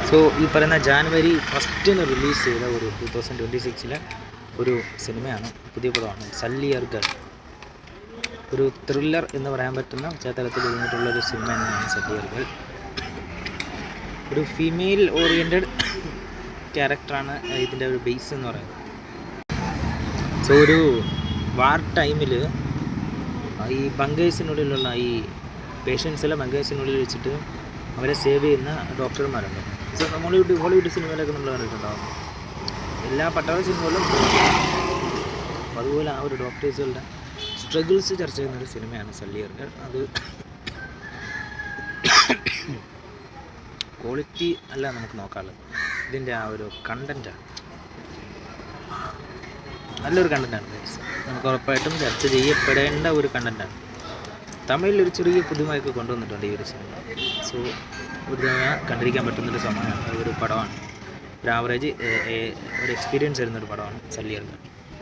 So ഈ പറയുന്ന January 1 release ചെയ്ത ഒരു 2026 ഒരു സിനിമയാണ്, പുതിയ പടമാണ് സല്ലിയർഗർ. ഒരു ത്രില്ലർ എന്ന് പറയാൻ പറ്റുന്ന പശ്ചാത്തലത്തിൽ ഒരുങ്ങിയിട്ടുള്ളൊരു സിനിമ തന്നെയാണ് സല്ലിയർഗർ. ഒരു ഫീമെയിൽ ഓറിയൻറ്റഡ് ക്യാരക്ടറാണ് ഇതിൻ്റെ ഒരു ബേസ് എന്ന് പറയുന്നത്. സോ ഒരു വാർ ടൈമിൽ ഈ ബങ്കേഴ്സിനുള്ളിലുള്ള ഈ പേഷ്യൻസിലെ ബങ്കേഴ്സിനുള്ളിൽ വെച്ചിട്ട് അവരെ സേവ് ചെയ്യുന്ന ഡോക്ടർമാരുണ്ട്. സോ ഹോളിവുഡ് സിനിമയിലൊക്കെ നമ്മൾ കണ്ടിട്ടുണ്ടാകും, എല്ലാ പട്ടാള സിനിമകളും. അതുപോലെ ആ ഒരു ഡോക്ടേഴ്സുകളുടെ സ്ട്രഗിൾസ് ചർച്ച ചെയ്യുന്നൊരു സിനിമയാണ് സല്ലിയർഗർ. അത് ക്വാളിറ്റി അല്ല നമുക്ക് നോക്കാനുള്ളത്, ഇതിൻ്റെ ആ ഒരു കണ്ടൻറ്റാണ്. നല്ലൊരു കണ്ടൻറ്റാണ്, നമുക്ക് ഉറപ്പായിട്ടും ചർച്ച ചെയ്യപ്പെടേണ്ട ഒരു കണ്ടൻറ്റാണ്. തമിഴിലൊരു ചെറിയ പുതുമയൊക്കെ കൊണ്ടുവന്നിട്ടുണ്ട് ഈ ഒരു സിനിമ. സോ ഒരു കണ്ടിരിക്കാൻ പറ്റുന്നൊരു സമയമാണ്, ഒരു പടമാണ്, ഒരു ആവറേജ് ഒരു എക്സ്പീരിയൻസ് വരുന്നൊരു പടമാണ് സല്ലിയർഗർ.